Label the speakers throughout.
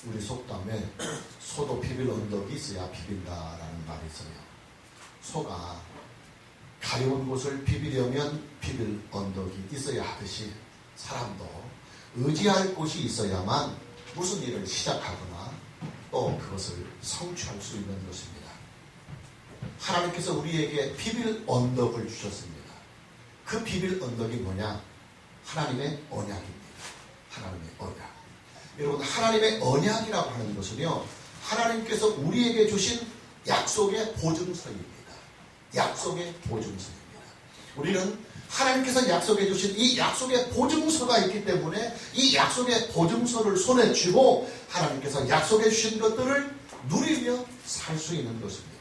Speaker 1: 우리 속담에 소도 비빌 언덕이 있어야 비빈다라는 말이 있어요. 소가 가려운 곳을 비비려면 비빌 언덕이 있어야 하듯이 사람도 의지할 곳이 있어야만 무슨 일을 시작하거나 또 그것을 성취할 수 있는 것입니다. 하나님께서 우리에게 비빌 언덕을 주셨습니다. 그 비빌 언덕이 뭐냐? 하나님의 언약입니다. 하나님의 언약. 여러분, 하나님의 언약이라고 하는 것은요, 하나님께서 우리에게 주신 약속의 보증서입니다. 약속의 보증서입니다. 우리는 하나님께서 약속해 주신 이 약속의 보증서가 있기 때문에 이 약속의 보증서를 손에 쥐고 하나님께서 약속해 주신 것들을 누리며 살 수 있는 것입니다.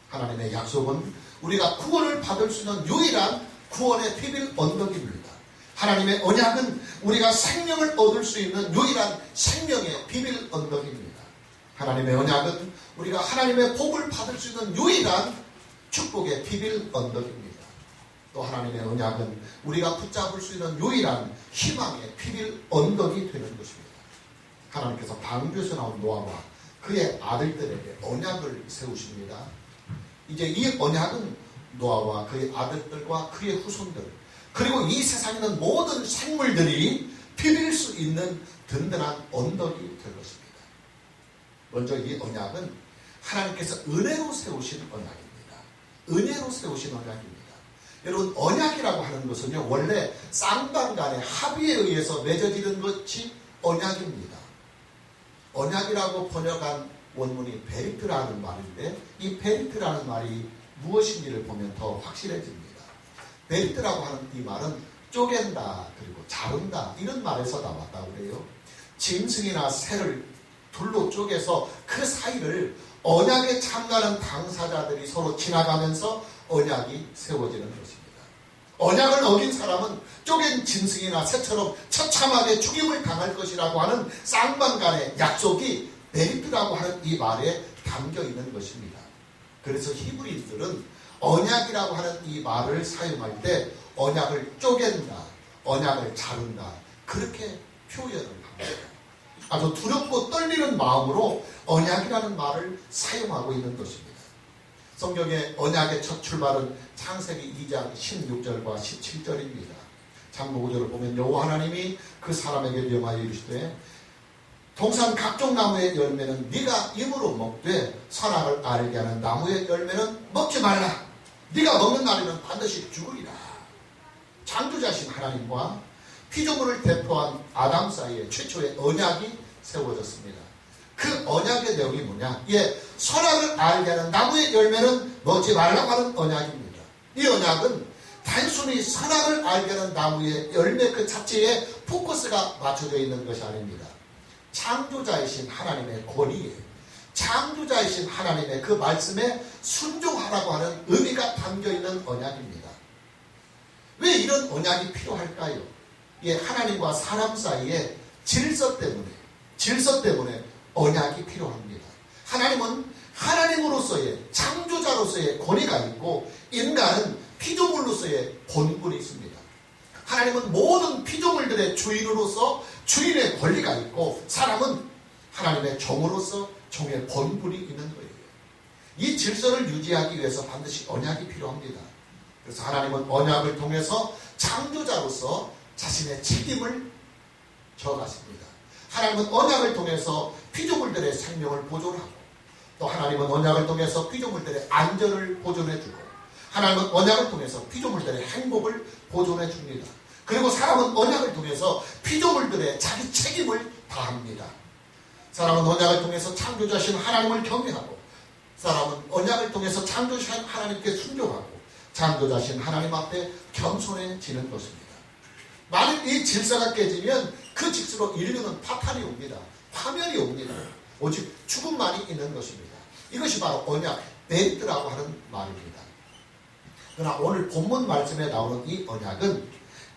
Speaker 1: 하나님의 약속은 우리가 구원을 받을 수 있는 유일한 구원의 비빌 언덕입니다. 하나님의 언약은 우리가 생명을 얻을 수 있는 유일한 생명의 비빌 언덕입니다. 하나님의 언약은 우리가 하나님의 복을 받을 수 있는 유일한 축복의 비빌 언덕입니다. 또 하나님의 언약은 우리가 붙잡을 수 있는 유일한 희망의 비빌 언덕이 되는 것입니다. 하나님께서 방주에서 나온 노아와 그의 아들들에게 언약을 세우십니다. 이제 이 언약은 노아와 그의 아들들과 그의 후손들, 그리고 이 세상에 있는 모든 생물들이 비빌 수 있는 든든한 언덕이 될 것입니다. 먼저 이 언약은 하나님께서 은혜로 세우신 언약입니다. 은혜로 세우신 언약입니다. 여러분, 언약이라고 하는 것은요, 원래 쌍방 간의 합의에 의해서 맺어지는 것이 언약입니다. 언약이라고 번역한 원문이 베리트라는 말인데, 이 베리트라는 말이 무엇인지를 보면 더 확실해집니다. 베리트라고 하는 이 말은 쪼갠다, 그리고 자른다, 이런 말에서 나왔다고 그래요. 짐승이나 새를 둘로 쪼개서 그 사이를 언약에 참가하는 당사자들이 서로 지나가면서 언약이 세워지는 것입니다. 언약을 어긴 사람은 쪼갠 짐승이나 새처럼 처참하게 죽임을 당할 것이라고 하는 쌍방 간의 약속이 베리트라고 하는 이 말에 담겨 있는 것입니다. 그래서 히브리인들은 언약이라고 하는 이 말을 사용할 때 언약을 쪼갠다, 언약을 자른다, 그렇게 표현을 합니다. 아주 두렵고 떨리는 마음으로 언약이라는 말을 사용하고 있는 것입니다. 성경의 언약의 첫 출발은 창세기 2장 16절과 17절입니다. 장로 5절을 보면 여호와 하나님이 그 사람에게 명하여 이르시되 동산 각종 나무의 열매는 네가 입으로 먹되 선악을 알게 하는 나무의 열매는 먹지 말라. 네가 먹는 날에는 반드시 죽으리라. 창조자신 하나님과 피조물을 대표한 아담 사이에 최초의 언약이 세워졌습니다. 그 언약의 내용이 뭐냐? 선악을 알게 하는 나무의 열매는 먹지 말라고 하는 언약입니다. 이 언약은 단순히 선악을 알게 하는 나무의 열매 그 자체에 포커스가 맞춰져 있는 것이 아닙니다. 창조자이신 하나님의 권위에, 창조자이신 하나님의 그 말씀에 순종하라고 하는 의미가 담겨있는 언약입니다. 왜 이런 언약이 필요할까요? 하나님과 사람 사이의 질서 때문에 언약이 필요합니다. 하나님은 하나님으로서의 창조자로서의 권위가 있고 인간은 피조물로서의 본분이 있습니다. 하나님은 모든 피조물들의 주인으로서 주인의 권리가 있고 사람은 하나님의 종으로서 종의 본분이 있는 거예요. 이 질서를 유지하기 위해서 반드시 언약이 필요합니다. 그래서 하나님은 언약을 통해서 창조자로서 자신의 책임을 져가십니다. 하나님은 언약을 통해서 피조물들의 생명을 보존하고 또 하나님은 언약을 통해서 피조물들의 안전을 보존해주고 하나님은 언약을 통해서 피조물들의 행복을 보존해줍니다. 그리고 사람은 언약을 통해서 피조물들의 자기 책임을 다합니다. 사람은 언약을 통해서 창조자신 하나님을 경외하고 사람은 언약을 통해서 창조자신 하나님께 순종하고 창조자신 하나님 앞에 겸손해지는 것입니다. 만약 이 질서가 깨지면 그 직수로 인류는 파탄이 옵니다. 파멸이 옵니다. 오직 죽음만이 있는 것입니다. 이것이 바로 언약, 베리트라고 하는 말입니다. 그러나 오늘 본문 말씀에 나오는 이 언약은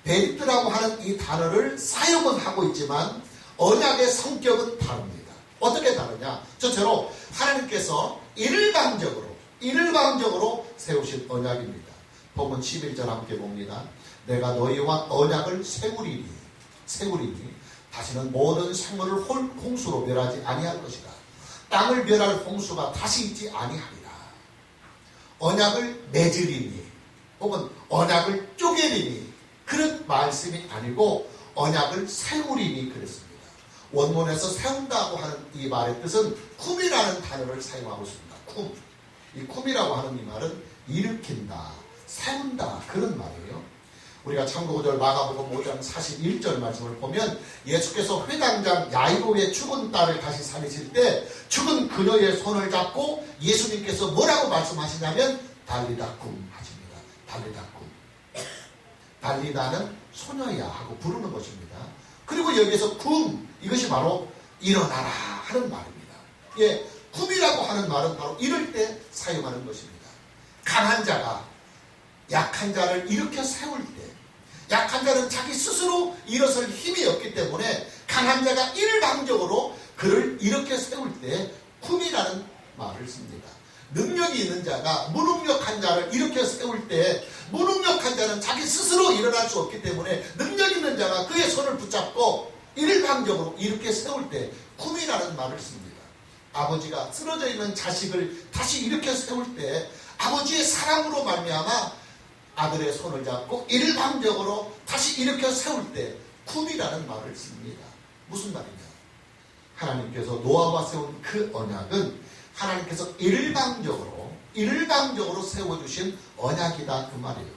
Speaker 1: 베리트라고 하는 이 단어를 사용은 하고 있지만 언약의 성격은 다릅니다. 어떻게 다르냐? 첫째로 하나님께서 일방적으로 세우신 언약입니다. 본문 11절 함께 봅니다. 내가 너희와 언약을 세우리니 다시는 모든 생물을 홍수로 멸하지 아니할 것이다. 땅을 멸할 홍수가 다시 있지 아니하리라. 언약을 맺으리니 혹은 언약을 쪼개리니 그런 말씀이 아니고 언약을 세우리니 그랬습니다. 원문에서 세운다고 하는 이 말의 뜻은 쿰이라는 단어를 사용하고 있습니다. 쿰. 이 쿰이라고 하는 이 말은 일으킨다, 세운다 그런 말이에요. 우리가 참고구절 마가복음 5장 41절 말씀을 보면 예수께서 회당장 야이로의 죽은 딸을 다시 살리실 때 죽은 그녀의 손을 잡고 예수님께서 뭐라고 말씀하시냐면 달리다 쿰 하십니다. 달리다 쿰. 달리다는 소녀야 하고 부르는 것입니다. 그리고 여기에서 쿰 이것이 바로 일어나라 하는 말입니다. 예, 쿰이라고 하는 말은 바로 이럴 때 사용하는 것입니다. 강한 자가 약한 자를 일으켜 세울 때, 약한 자는 자기 스스로 일어설 힘이 없기 때문에 강한 자가 일방적으로 그를 일으켜 세울 때 쿰이라는 말을 씁니다. 능력이 있는 자가 무능력한 자를 일으켜 세울 때 무능력한 자는 자기 스스로 일어날 수 없기 때문에 능력 있는 자가 그의 손을 붙잡고 일방적으로 일으켜 세울 때 쿰이라는 말을 씁니다. 아버지가 쓰러져 있는 자식을 다시 일으켜 세울 때 아버지의 사랑으로 말미암아 아들의 손을 잡고 일방적으로 다시 일으켜 세울 때 쿰이라는 말을 씁니다. 무슨 말이냐? 하나님께서 노아와 세운 그 언약은 하나님께서 일방적으로 세워주신 언약이다 그 말이에요.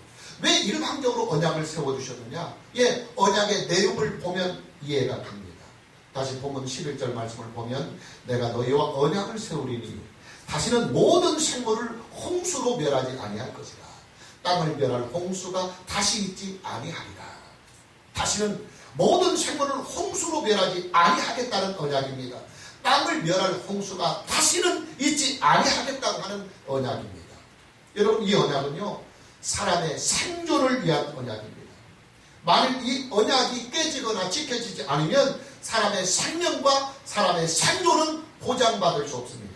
Speaker 1: 왜 일방적으로 언약을 세워주셨느냐? 예, 언약의 내용을 보면 이해가 갑니다. 다시 본문 11절 말씀을 보면 내가 너희와 언약을 세우리니 다시는 모든 생물을 홍수로 멸하지 아니할 것이라. 땅을 멸할 홍수가 다시 있지 아니하리라. 다시는 모든 생물을 홍수로 멸하지 아니하겠다는 언약입니다. 땅을 멸할 홍수가 다시는 있지 아니하겠다고 하는 언약입니다. 여러분 이 언약은요 사람의 생존을 위한 언약입니다. 만일 이 언약이 깨지거나 지켜지지 않으면 사람의 생명과 사람의 생존은 보장받을 수 없습니다.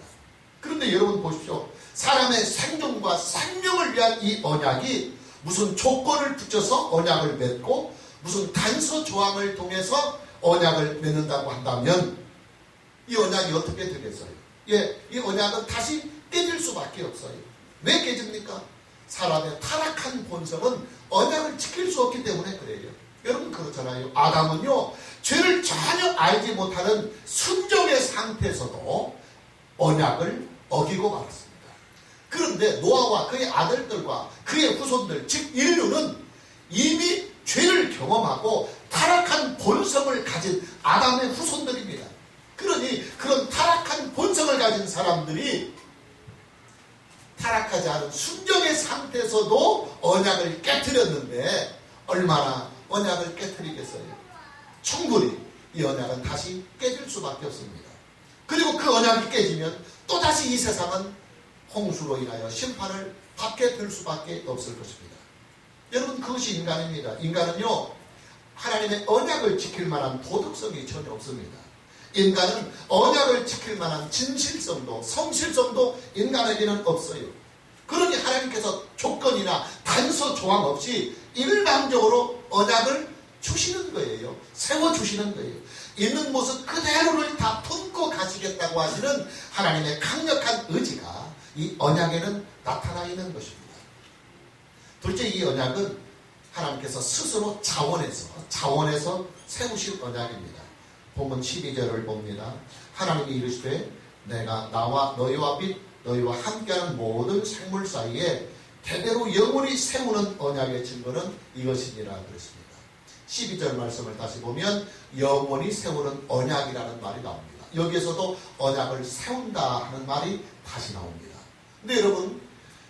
Speaker 1: 그런데 여러분 보십시오. 사람의 생존과 생명을 위한 이 언약이 무슨 조건을 붙여서 언약을 맺고 무슨 단서 조항을 통해서 언약을 맺는다고 한다면 이 언약이 어떻게 되겠어요? 예, 이 언약은 다시 깨질 수밖에 없어요. 왜 깨집니까? 사람의 타락한 본성은 언약을 지킬 수 없기 때문에 그래요. 여러분 그렇잖아요. 아담은요 죄를 전혀 알지 못하는 순종의 상태에서도 언약을 어기고 말았습니다. 그런데 노아와 그의 아들들과 그의 후손들 즉 인류는 이미 죄를 경험하고 타락한 본성을 가진 아담의 후손들입니다. 그러니 그런 타락한 본성을 가진 사람들이 타락하지 않은 순종의 상태에서도 언약을 깨트렸는데 얼마나 언약을 깨트리겠어요? 충분히 이 언약은 다시 깨질 수밖에 없습니다. 그리고 그 언약이 깨지면 또다시 이 세상은 홍수로 인하여 심판을 받게 될 수밖에 없을 것입니다. 여러분 그것이 인간입니다. 인간은요 하나님의 언약을 지킬 만한 도덕성이 전혀 없습니다. 인간은 언약을 지킬 만한 진실성도 성실성도 인간에게는 없어요. 그러니 하나님께서 조건이나 단서 조항 없이 일방적으로 언약을 주시는 거예요. 세워주시는 거예요. 있는 모습 그대로를 다 품고 가시겠다고 하시는 하나님의 강력한 의지가 이 언약에는 나타나 있는 것입니다. 둘째, 이 언약은 하나님께서 스스로 자원해서 세우신 언약입니다. 본문 12절을 봅니다. 하나님이 이르시되 내가 나와 너희와 및 너희와 함께하는 모든 생물 사이에 대대로 영원히 세우는 언약의 증거는 이것이니라 그랬습니다. 12절 말씀을 다시 보면 영원히 세우는 언약이라는 말이 나옵니다. 여기에서도 언약을 세운다 하는 말이 다시 나옵니다. 근데 여러분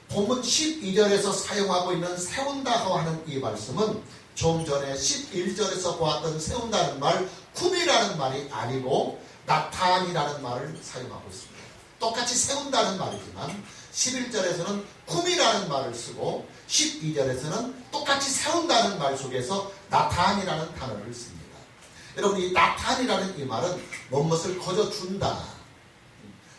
Speaker 1: 본문 12절에서 사용하고 있는 세운다 하는 이 말씀은 좀 전에 11절에서 보았던 세운다는 말 쿰이라는 말이 아니고 나탄이라는 말을 사용하고 있습니다. 똑같이 세운다는 말이지만 11절에서는 쿰이라는 말을 쓰고 12절에서는 똑같이 세운다는 말 속에서 나탄이라는 단어를 씁니다. 여러분 이 나탄이라는 이 말은 무엇을 거저준다,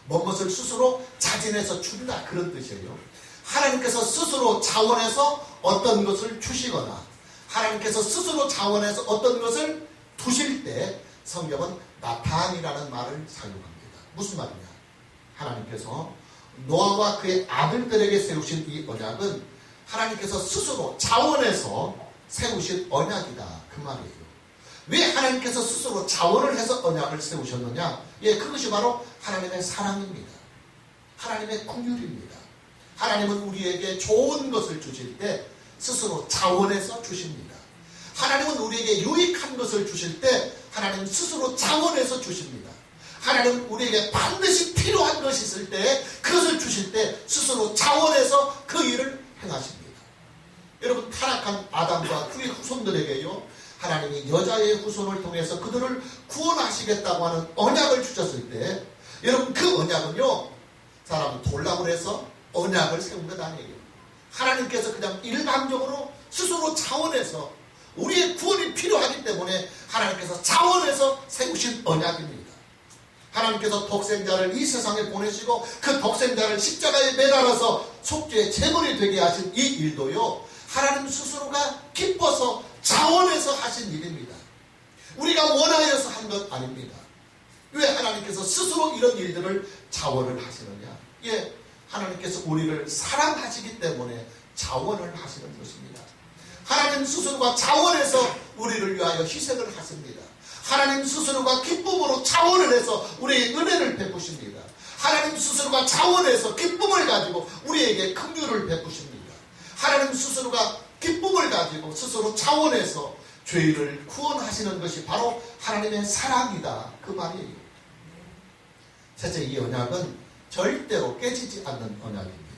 Speaker 1: 무엇을 스스로 자진해서 준다 그런 뜻이에요. 하나님께서 스스로 자원해서 어떤 것을 주시거나 하나님께서 스스로 자원해서 어떤 것을 두실 때 성경은 나탄이라는 말을 사용합니다. 무슨 말이냐? 하나님께서 노아와 그의 아들들에게 세우신 이 언약은 하나님께서 스스로 자원해서 세우신 언약이다, 그 말이에요. 왜 하나님께서 스스로 자원을 해서 언약을 세우셨느냐? 예, 그것이 바로 하나님의 사랑입니다. 하나님의 긍휼입니다. 하나님은 우리에게 좋은 것을 주실 때 스스로 자원해서 주십니다. 하나님은 우리에게 유익한 것을 주실 때 하나님 스스로 자원해서 주십니다. 하나님은 우리에게 반드시 필요한 것이 있을 때 그것을 주실 때 스스로 자원해서 그 일을 행하십니다. 여러분, 타락한 아담과 그의 후손들에게요, 하나님이 여자의 후손을 통해서 그들을 구원하시겠다고 하는 언약을 주셨을 때, 여러분, 그 언약은요, 사람은 돌락을 해서 언약을 세운 것 아니에요. 하나님께서 그냥 일방적으로 스스로 자원해서 우리의 구원이 필요하기 때문에 하나님께서 자원해서 세우신 언약입니다. 하나님께서 독생자를 이 세상에 보내시고 그 독생자를 십자가에 매달아서 속죄의 제물이 되게 하신 이 일도요, 하나님 스스로가 기뻐서 자원해서 하신 일입니다. 우리가 원하여서 한 것 아닙니다. 왜 하나님께서 스스로 이런 일들을 자원을 하시느냐? 예, 하나님께서 우리를 사랑하시기 때문에 자원을 하시는 것입니다. 하나님 스스로가 자원해서 우리를 위하여 희생을 하십니다. 하나님 스스로가 기쁨으로 자원을 해서 우리에게 은혜를 베푸십니다. 하나님 스스로가 자원해서 기쁨을 가지고 우리에게 긍휼을 베푸십니다. 하나님 스스로가 기쁨을 가지고 스스로 자원해서 죄인을 구원하시는 것이 바로 하나님의 사랑이다, 그 말이에요. 셋째, 이 언약은 절대로 깨지지 않는 언약입니다.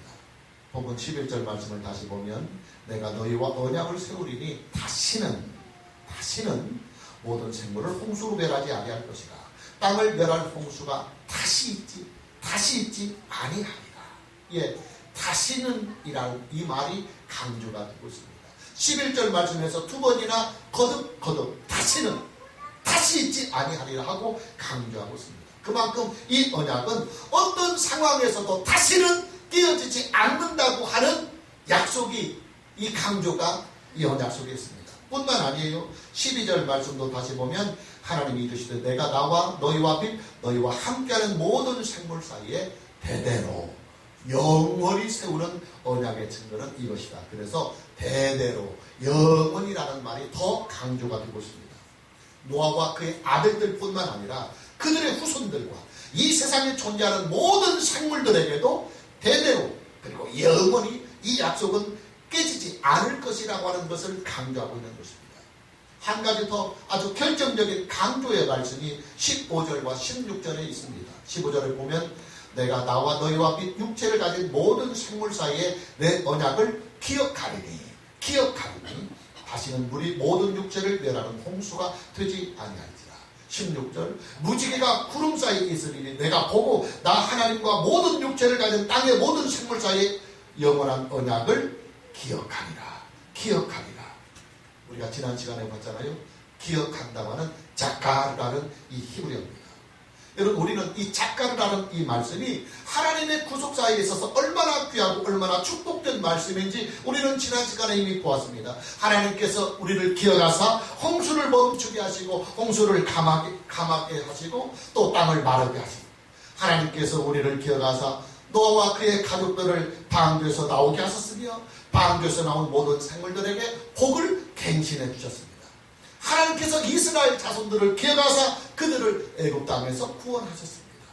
Speaker 1: 본문 11절 말씀을 다시 보면 내가 너희와 언약을 세우리니 다시는 모든 생물을 홍수로 멸하지 아니할 것이라. 땅을 멸할 홍수가 다시 있지 아니하리라. 예, 다시는 이라는 이 말이 강조가 되고 있습니다. 11절 말씀에서 두 번이나 거듭 다시 있지 아니하리라 하고 강조하고 있습니다. 그만큼 이 언약은 어떤 상황에서도 다시는 깨어지지 않는다고 하는 약속이, 이 강조가 이 언약 속에 있습니다. 뿐만 아니에요. 12절 말씀도 다시 보면 하나님이 이르시되 내가 나와 너희와 너희와 함께하는 모든 생물 사이에 대대로 영원히 세우는 언약의 증거는 이것이다. 그래서 대대로 영원이라는 말이 더 강조가 되고 있습니다. 노아와 그의 아들들뿐만 아니라 그들의 후손들과 이 세상에 존재하는 모든 생물들에게도 대대로 그리고 영원히 이 약속은 깨지지 않을 것이라고 하는 것을 강조하고 있는 것입니다. 한 가지 더 아주 결정적인 강조의 말씀이 15절과 16절에 있습니다. 15절을 보면 내가 나와 너희와 및 육체를 가진 모든 생물 사이에 내 언약을 기억하리니 다시는 물이 모든 육체를 멸하는 홍수가 되지 아니하리라. 16절 무지개가 구름 사이에 있으리니 내가 보고 나 하나님과 모든 육체를 가진 땅의 모든 생물 사이에 영원한 언약을 기억하리라. 우리가 지난 시간에 봤잖아요. 기억한다고 하는 자카르라는 이 히브리어입니다. 여러분, 우리는 이 자카르라는 이 말씀이 하나님의 구속사에 있어서 얼마나 귀하고 얼마나 축복된 말씀인지 우리는 지난 시간에 이미 보았습니다. 하나님께서 우리를 기억하사 홍수를 멈추게 하시고 홍수를 감하게 하시고 또 땅을 마르게 하시고, 하나님께서 우리를 기억하사 노아와 그의 가족들을 방주에서 나오게 하셨으며 방주에서 나온 모든 생물들에게 복을 갱신해 주셨습니다. 하나님께서 이스라엘 자손들을 기억하사 그들을 애굽 땅에서 구원하셨습니다.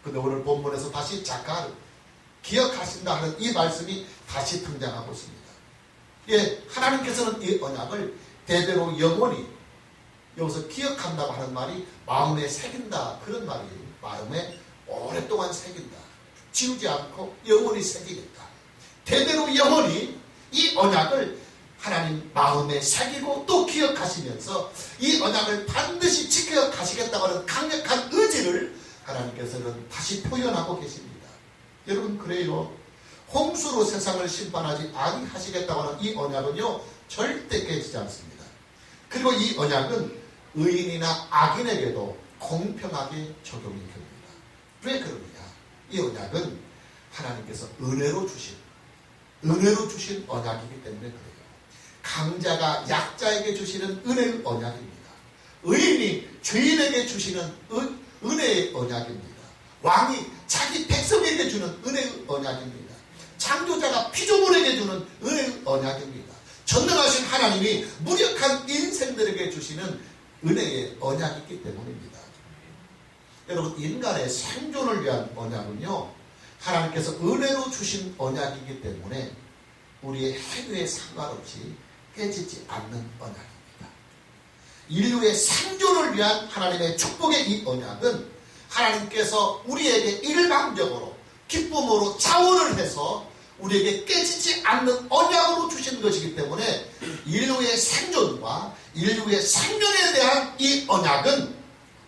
Speaker 1: 그런데 오늘 본문에서 다시 자카르, 기억하신다 하는 이 말씀이 다시 등장하고 있습니다. 예, 하나님께서는 이 언약을 대대로 영원히, 여기서 기억한다고 하는 말이 마음에 새긴다, 그런 말이에요. 마음에 오랫동안 새긴다, 지우지 않고 영원히 새기겠다. 대대로 영원히 이 언약을 하나님 마음에 새기고 또 기억하시면서 이 언약을 반드시 지켜가시겠다고 하는 강력한 의지를 하나님께서는 다시 표현하고 계십니다. 여러분, 그래요. 홍수로 세상을 심판하지 아니하시겠다고 하는 이 언약은요, 절대 깨지지 않습니다. 그리고 이 언약은 의인이나 악인에게도 공평하게 적용이 됩니다. 왜 그러느냐? 이 언약은 하나님께서 은혜로 주신 언약이기 때문에 그래요. 강자가 약자에게 주시는 은혜의 언약입니다. 의인이 죄인에게 주시는 은혜의 언약입니다. 왕이 자기 백성에게 주는 은혜의 언약입니다. 창조자가 피조물에게 주는 은혜의 언약입니다. 전능하신 하나님이 무력한 인생들에게 주시는 은혜의 언약이기 때문입니다. 여러분, 인간의 생존을 위한 언약은요, 하나님께서 은혜로 주신 언약이기 때문에 우리의 행위에 상관없이 깨지지 않는 언약입니다. 인류의 생존을 위한 하나님의 축복의 이 언약은 하나님께서 우리에게 일방적으로 기쁨으로 자원을 해서 우리에게 깨지지 않는 언약으로 주신 것이기 때문에 인류의 생존과 인류의 생명에 대한 이 언약은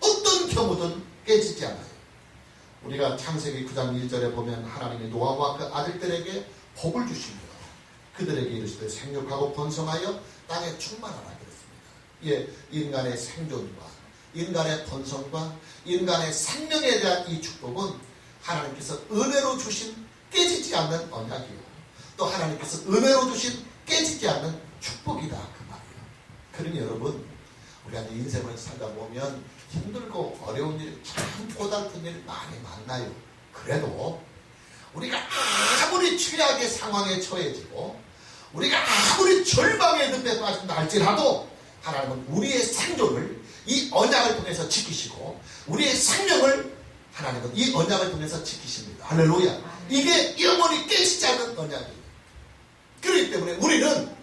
Speaker 1: 어떤 경우든 깨지지 않아요. 우리가 창세기 9장 1절에 보면 하나님이 노아와 그 아들들에게 복을 주십니다. 그들에게 이르시되 생육하고 번성하여 땅에 충만하라 그랬습니다. 예, 인간의 생존과 인간의 번성과 인간의 생명에 대한 이 축복은 하나님께서 은혜로 주신 깨지지 않는 언약이요, 또 하나님께서 은혜로 주신 깨지지 않는 축복이다 그 말이에요. 그러니 여러분, 우리가 인생을 살다 보면 힘들고 어려운 일, 참 고달픈 일 많이 만나요. 그래도 우리가 아무리 최악의 상황에 처해지고 우리가 아무리 절망의 늪에 빠진다 할지라도 하나님은 우리의 생존을 이 언약을 통해서 지키시고 우리의 생명을 하나님은 이 언약을 통해서 지키십니다. 할렐루야. 이게 영원히 깨지지 않는 언약이에요. 그렇기 때문에 우리는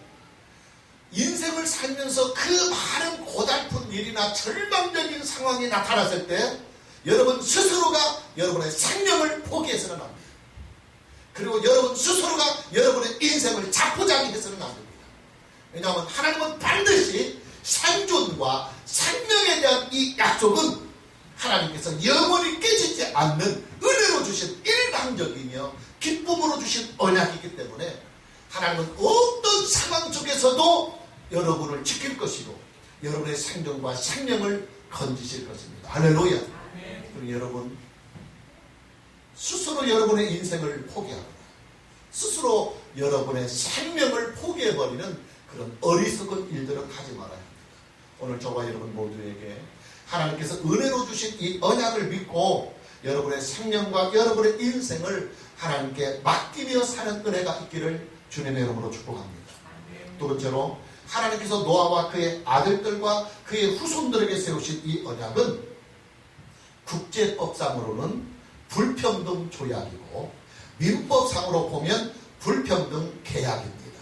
Speaker 1: 인생을 살면서 그 많은 고달픈 일이나 절망적인 상황이 나타났을 때 여러분 스스로가 여러분의 생명을 포기해서는 안 돼요. 그리고 여러분 스스로가 여러분의 인생을 자포자기해서는 안 됩니다. 왜냐하면 하나님은 반드시 생존과 생명에 대한 이 약속은 하나님께서 영원히 깨지지 않는 은혜로 주신 일방적이며 기쁨으로 주신 언약이기 때문에 하나님은 어떤 상황 속에서도 여러분을 지킬 것이고 여러분의 생존과 생명을 건지실 것입니다. 할렐루야. 그리고 여러분 스스로 여러분의 인생을 포기하거나 스스로 여러분의 생명을 포기해버리는 그런 어리석은 일들은 하지 말아야 합니다. 오늘 저와 여러분 모두에게 하나님께서 은혜로 주신 이 언약을 믿고 여러분의 생명과 여러분의 인생을 하나님께 맡기며 사는 은혜가 있기를 주님의 이름으로 축복합니다. 두 번째로 하나님께서 노아와 그의 아들들과 그의 후손들에게 세우신 이 언약은 국제법상으로는 불평등 조약이고 민법상으로 보면 불평등 계약입니다.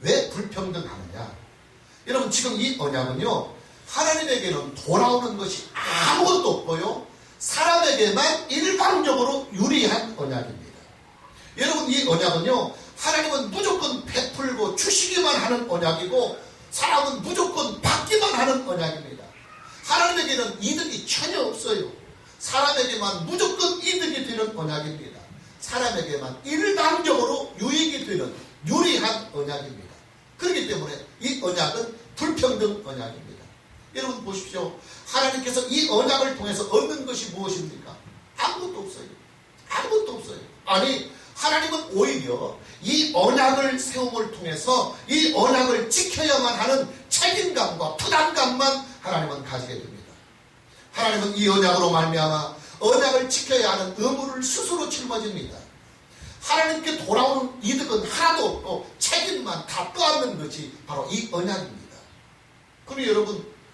Speaker 1: 왜 불평등하느냐? 여러분 지금 이 언약은요, 하나님에게는 돌아오는 것이 아무것도 없고요, 사람에게만 일방적으로 유리한 언약입니다. 여러분 이 언약은요, 하나님은 무조건 베풀고 주시기만 하는 언약이고 사람은 무조건 받기만 하는 언약입니다. 하나님에게는 이득이 전혀 없어요. 사람에게만 무조건 이득이 되는 언약입니다. 사람에게만 일방적으로 유익이 되는 유리한 언약입니다. 그렇기 때문에 이 언약은 불평등 언약입니다. 여러분 보십시오. 하나님께서 이 언약을 통해서 얻는 것이 무엇입니까? 아무것도 없어요. 아무것도 없어요. 아니, 하나님은 오히려 이 언약을 세움을 통해서 이 언약을 지켜야만 하는 책임감과 부담감만 하나님은 가지게 됩니다. 하나님은 이 언약으로 말미암아 언약을 지켜야 하는 의무를 스스로 짊어집니다. 하나님께 돌아오는 이득은 하나도 없고 책임만 다 떠안는 것이 바로 이 언약입니다. 그럼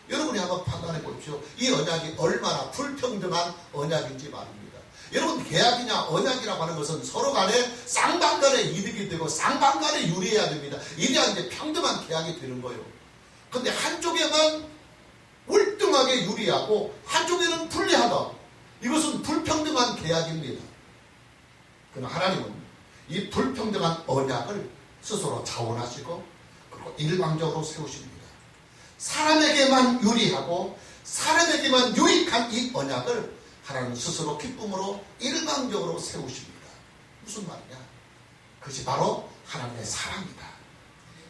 Speaker 1: 여러분이 한번 판단해 보십시오. 이 언약이 얼마나 불평등한 언약인지 말입니다. 여러분, 계약이냐 언약이라고 하는 것은 서로 간에 쌍방간에 이득이 되고 쌍방간에 유리해야 됩니다. 이래야 이제 평등한 계약이 되는 거예요. 근데 한쪽에만 월등하게 유리하고 한쪽에는 불리하다. 이것은 불평등한 계약입니다. 그러나 하나님은 이 불평등한 언약을 스스로 자원하시고 그리고 일방적으로 세우십니다. 사람에게만 유리하고 사람에게만 유익한 이 언약을 하나님 스스로 기쁨으로 일방적으로 세우십니다. 무슨 말이냐? 그것이 바로 하나님의 사랑이다.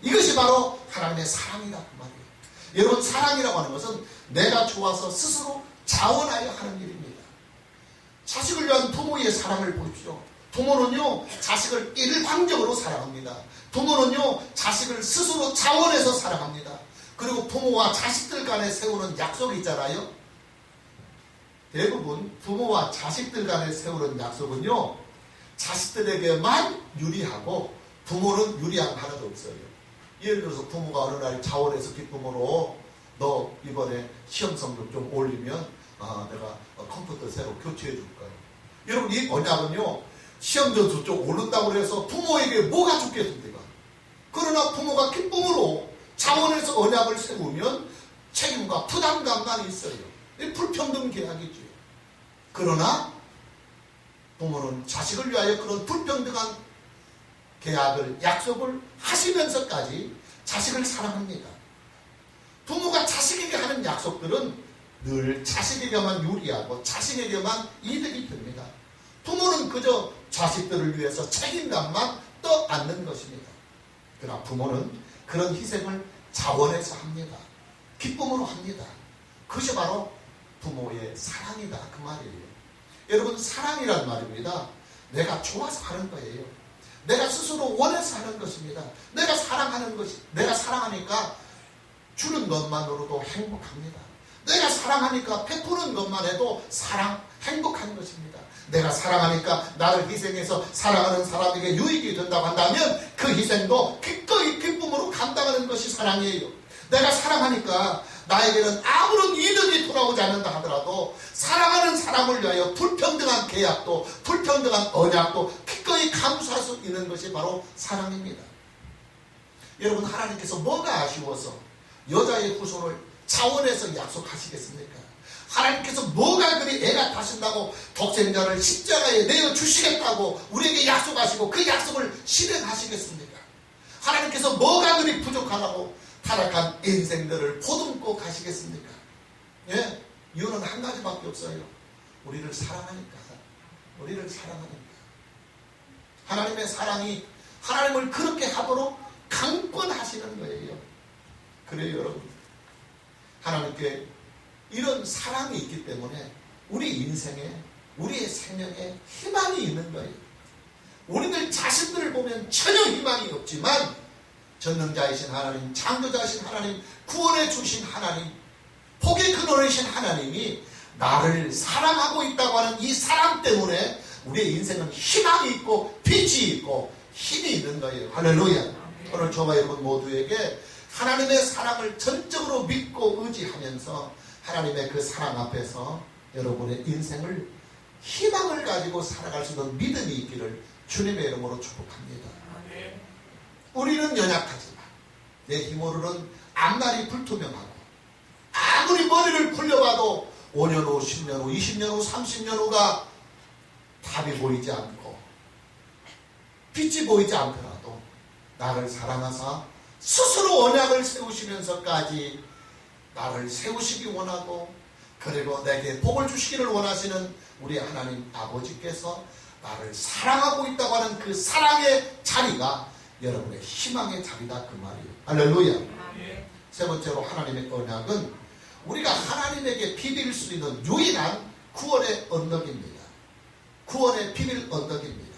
Speaker 1: 이것이 바로 하나님의 사랑이다 그 말이에요. 여러분, 사랑이라고 하는 것은 내가 좋아서 스스로 자원하여 하는 일입니다. 자식을 위한 부모의 사랑을 보십시오. 부모는요, 자식을 일방적으로 사랑합니다. 부모는요, 자식을 스스로 자원해서 사랑합니다. 그리고 부모와 자식들 간에 세우는 약속이 있잖아요. 대부분 부모와 자식들 간에 세우는 약속은요, 자식들에게만 유리하고 부모는 유리한 거 하나도 없어요. 예를 들어서 부모가 어느 날 자원해서 기쁨으로 너 이번에 시험 성적 좀 올리면 내가 컴퓨터 새로 교체해 줄 거야. 여러분, 이 언약은요, 시험 점수 좀 오른다고 해서 부모에게 뭐가 좋겠습니까? 그러나 부모가 기쁨으로 자원해서 언약을 세우면 책임과 부담감만 있어요. 이 불평등 계약이죠. 그러나 부모는 자식을 위하여 그런 불평등한 계약을, 약속을 하시면서까지 자식을 사랑합니다. 부모가 자식에게 하는 약속들은 늘 자식에게만 유리하고 자식에게만 이득이 됩니다. 부모는 그저 자식들을 위해서 책임감만 떠안는 것입니다. 그러나 부모는 그런 희생을 자원해서 합니다. 기쁨으로 합니다. 그것이 바로 부모의 사랑이다, 그 말이에요. 여러분, 사랑이란 말입니다. 내가 좋아서 하는 거예요. 내가 스스로 원해서 하는 것입니다. 내가 사랑하는 것이, 내가 사랑하니까 주는 것만으로도 행복합니다. 내가 사랑하니까 베푸는 것만 해도 행복한 것입니다. 내가 사랑하니까 나를 희생해서 사랑하는 사람에게 유익이 된다고 한다면 그 희생도 기꺼이 기쁨으로 감당하는 것이 사랑이에요. 내가 사랑하니까 나에게는 아무런 이득이 돌아오지 않는다 하더라도 사랑하는 사람을 위하여 불평등한 계약도, 불평등한 언약도 기꺼이 감수할 수 있는 것이 바로 사랑입니다. 여러분, 하나님께서 뭐가 아쉬워서 여자의 후손을 자원해서 약속하시겠습니까? 하나님께서 뭐가 그리 애가 타신다고 독생자를 십자가에 내어주시겠다고 우리에게 약속하시고 그 약속을 실행하시겠습니까? 하나님께서 뭐가 그리 부족하다고 타락한 인생들을 보듬고 가시겠습니까? 예? 이유는 한 가지밖에 없어요. 우리를 사랑하니까. 우리를 사랑하니까. 하나님의 사랑이 하나님을 그렇게 하도록 강권하시는 거예요. 그래요, 여러분. 하나님께 이런 사랑이 있기 때문에 우리 인생에, 우리의 생명에 희망이 있는 거예요. 우리들 자신들을 보면 전혀 희망이 없지만 전능자이신 하나님, 창조자이신 하나님, 구원해 주신 하나님, 복의 근원이신 하나님이 나를 사랑하고 있다고 하는 이 사랑 때문에 우리의 인생은 희망이 있고 빛이 있고 힘이 있는 거예요. 할렐루야. 오늘 저와 여러분 모두에게 하나님의 사랑을 전적으로 믿고 의지하면서 하나님의 그 사랑 앞에서 여러분의 인생을 희망을 가지고 살아갈 수 있는 믿음이 있기를 주님의 이름으로 축복합니다. 우리는 연약하지만 내 힘으로는 앞날이 불투명하고 아무리 머리를 굴려봐도 5년 후, 10년 후, 20년 후, 30년 후가 답이 보이지 않고 빛이 보이지 않더라도 나를 사랑하사 스스로 언약을 세우시면서까지 나를 세우시기 원하고 그리고 내게 복을 주시기를 원하시는 우리 하나님 아버지께서 나를 사랑하고 있다고 하는 그 사랑의 자리가 여러분의 희망의 자리다, 그 말이에요. 할렐루야. 세 번째로 하나님의 언약은 우리가 하나님에게 비빌 수 있는 유일한 구원의 언덕입니다. 구원의 비밀 언덕입니다.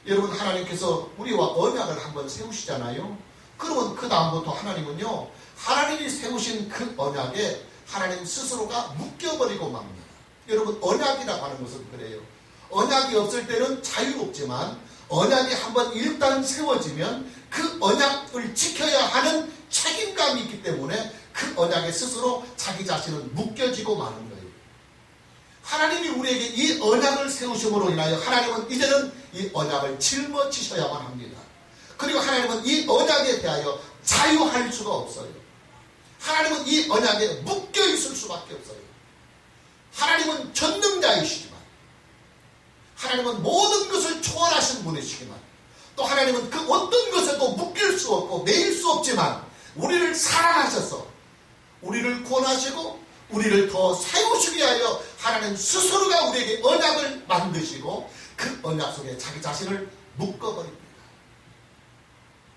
Speaker 1: 여러분, 하나님께서 우리와 언약을 한번 세우시잖아요. 그러면 그 다음부터 하나님은요, 하나님이 세우신 그 언약에 하나님 스스로가 묶여버리고 맙니다. 여러분, 언약이라고 하는 것은 그래요. 언약이 없을 때는 자유롭지만 언약이 한번 일단 세워지면 그 언약을 지켜야 하는 책임감이 있기 때문에 그 언약에 스스로 자기 자신은 묶여지고 마는 거예요. 하나님이 우리에게 이 언약을 세우심으로 인하여 하나님은 이제는 이 언약을 짊어지셔야만 합니다. 그리고 하나님은 이 언약에 대하여 자유할 수가 없어요. 하나님은 이 언약에 묶여 있을 수밖에 없어요. 하나님은 전능자이시지만 하나님은 모든 것을 초월하신 분이시지만 또 하나님은 그 어떤 것에도 묶일 수 없고 매일 수 없지만 우리를 사랑하셔서 우리를 구원하시고 우리를 더 세우시기 위하여 하나님 스스로가 우리에게 언약을 만드시고 그 언약 속에 자기 자신을 묶어버립니다.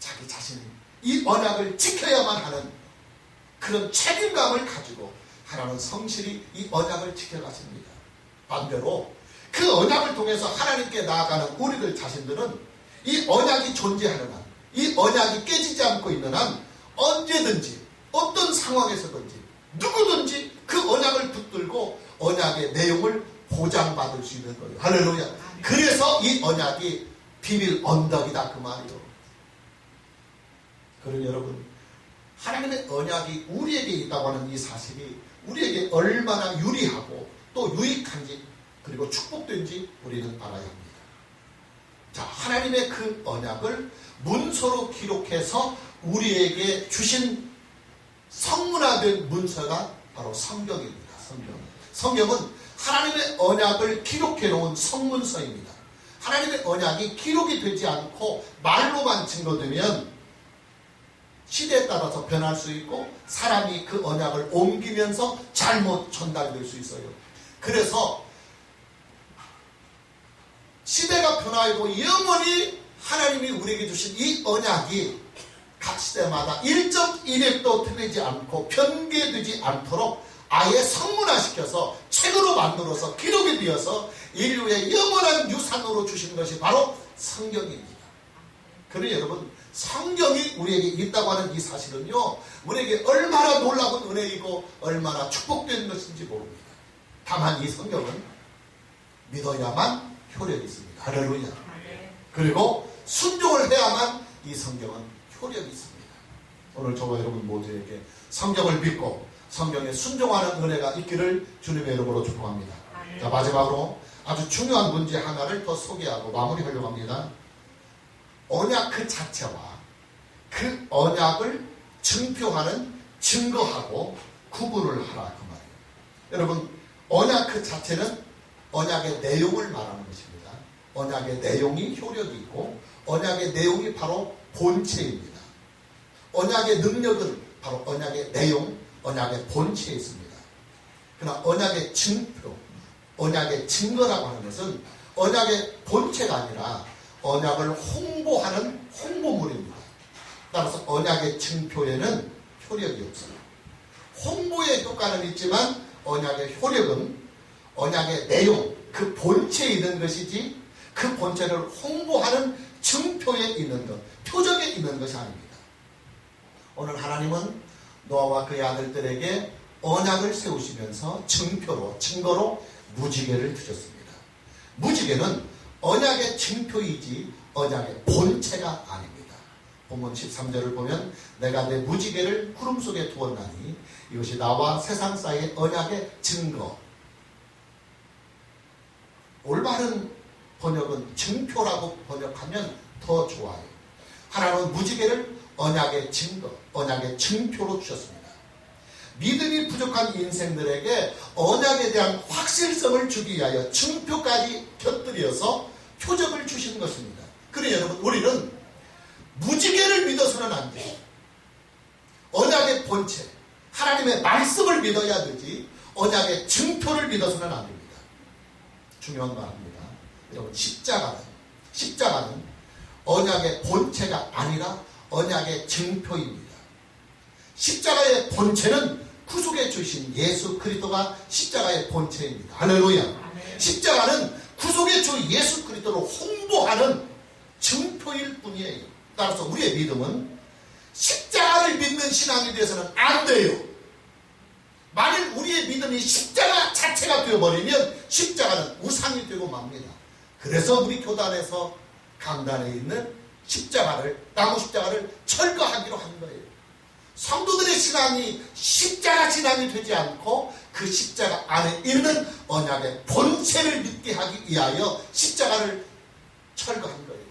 Speaker 1: 자기 자신이 이 언약을 지켜야만 하는 그런 책임감을 가지고 하나님은 성실히 이 언약을 지켜가십니다. 반대로 그 언약을 통해서 하나님께 나아가는 우리들 자신들은 이 언약이 존재하는 한, 이 언약이 깨지지 않고 있는 한 언제든지 어떤 상황에서든지 누구든지 그 언약을 붙들고 언약의 내용을 보장받을 수 있는 거예요. 할렐루야. 그래서 이 언약이 비밀 언덕이다 그 말이요. 그러니 여러분, 하나님의 언약이 우리에게 있다고 하는 이 사실이 우리에게 얼마나 유리하고 또 유익한지 그리고 축복된지 우리는 알아야 합니다. 자, 하나님의 그 언약을 문서로 기록해서 우리에게 주신 성문화된 문서가 바로 성경입니다. 성경은 하나님의 언약을 기록해 놓은 성문서입니다. 하나님의 언약이 기록이 되지 않고 말로만 증거되면 시대에 따라서 변할 수 있고 사람이 그 언약을 옮기면서 잘못 전달될 수 있어요. 그래서 시대가 변화하고 영원히 하나님이 우리에게 주신 이 언약이 각 시대마다 1.1획도 틀리지 않고 변개되지 않도록 아예 성문화시켜서 책으로 만들어서 기록이 되어서 인류의 영원한 유산으로 주신 것이 바로 성경입니다. 그러니 여러분, 성경이 우리에게 있다고 하는 이 사실은요, 우리에게 얼마나 놀라운 은혜이고 얼마나 축복된 것인지 모릅니다. 다만 이 성경은 믿어야만 효력이 있습니다. 할렐루야. 그리고 순종을 해야만 이 성경은 효력이 있습니다. 오늘 저와 여러분 모두에게 성경을 믿고 성경에 순종하는 은혜가 있기를 주님의 이름으로 축복합니다. 자, 마지막으로 아주 중요한 문제 하나를 더 소개하고 마무리하려고 합니다. 언약 그 자체와 그 언약을 증표하는 증거하고 구분을 하라 그 말이에요. 여러분, 언약 그 자체는 언약의 내용을 말하는 것입니다. 언약의 내용이 효력이 있고 언약의 내용이 바로 본체입니다. 언약의 능력은 바로 언약의 내용, 언약의 본체에 있습니다. 그러나 언약의 증표, 언약의 증거라고 하는 것은 언약의 본체가 아니라 언약을 홍보하는 홍보물입니다. 따라서 언약의 증표에는 효력이 없어요. 홍보의 효과는 있지만 언약의 효력은 언약의 내용, 그 본체에 있는 것이지 그 본체를 홍보하는 증표에 있는 것, 표적에 있는 것이 아닙니다. 오늘 하나님은 노아와 그의 아들들에게 언약을 세우시면서 증표로, 증거로 무지개를 주셨습니다. 무지개는 언약의 증표이지 언약의 본체가 아닙니다. 본문 13절을 보면 내가 내 무지개를 구름 속에 두었나니 이것이 나와 세상 사이의 언약의 증거. 올바른 번역은 증표라고 번역하면 더 좋아요. 하나님은 무지개를 언약의 증거, 언약의 증표로 주셨습니다. 믿음이 부족한 인생들에게 언약에 대한 확실성을 주기 위하여 증표까지 곁들여서 표적을 주신 것입니다. 그래 여러분, 우리는 무지개를 믿어서는 안 돼요. 언약의 본체, 하나님의 말씀을 믿어야 되지 언약의 증표를 믿어서는 안 됩니다. 중요한 말입니다. 여러분, 십자가는 언약의 본체가 아니라 언약의 증표입니다. 십자가의 본체는 구속해 주신 예수 그리스도가 십자가의 본체입니다. 할렐루야. 십자가는 구속의 주 예수 그리스도를 홍보하는 증표일 뿐이에요. 따라서 우리의 믿음은 십자가를 믿는 신앙이 되어서는 안 돼요. 만일 우리의 믿음이 십자가 자체가 되어버리면 십자가는 우상이 되고 맙니다. 그래서 우리 교단에서 강단에 있는 십자가를, 나무 십자가를 철거하기로 한 거예요. 성도들의 신앙이 십자가 신앙이 되지 않고 그 십자가 안에 있는 언약의 본체를 믿게 하기 위하여 십자가를 철거한 거예요.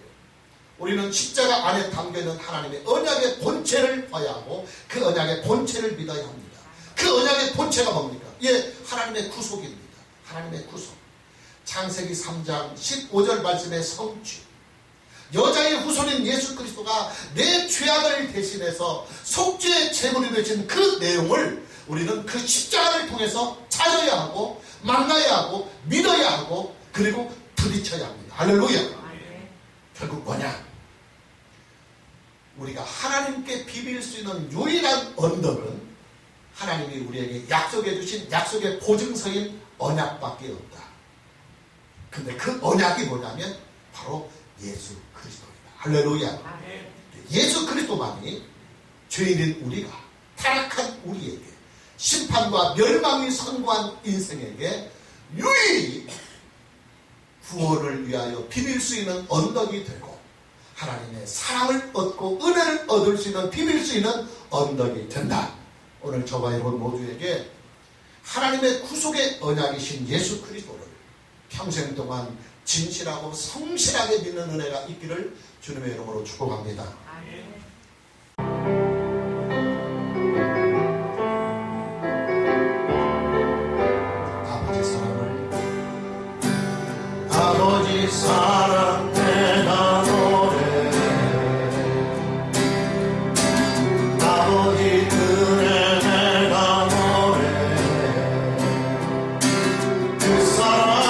Speaker 1: 우리는 십자가 안에 담겨있는 하나님의 언약의 본체를 봐야 하고 그 언약의 본체를 믿어야 합니다. 그 언약의 본체가 뭡니까? 예, 하나님의 구속입니다. 하나님의 구속. 창세기 3장 15절 말씀의 성취. 여자의 후손인 예수 그리스도가 내 죄악을 대신해서 속죄의 제물이 되신 그 내용을 우리는 그 십자가를 통해서 찾아야 하고 만나야 하고 믿어야 하고 그리고 부딪혀야 합니다. 할렐루야. 결국 뭐냐? 우리가 하나님께 비빌 수 있는 유일한 언덕은 하나님이 우리에게 약속해 주신 약속의 보증서인 언약밖에 없다. 근데 그 언약이 뭐냐면 바로 예수 그리스도입니다. 할렐루야. 예수 그리스도만이 죄인인 우리가 타락한 우리에게, 심판과 멸망이 선고한 인생에게 유일히 구원을 위하여 비빌 수 있는 언덕이 되고, 하나님의 사랑을 얻고 은혜를 얻을 수 있는, 비빌 수 있는 언덕이 된다. 오늘 저와 여러분 모두에게 하나님의 구속의 언약이신 예수 그리스도를 평생 동안 진실하고 성실하게 믿는 은혜가 있기를 주님의 이름으로 축복합니다. 아버지 사랑을, 아버지 사랑 내가 노래, 아버지 은혜 내가 노래, 그 사랑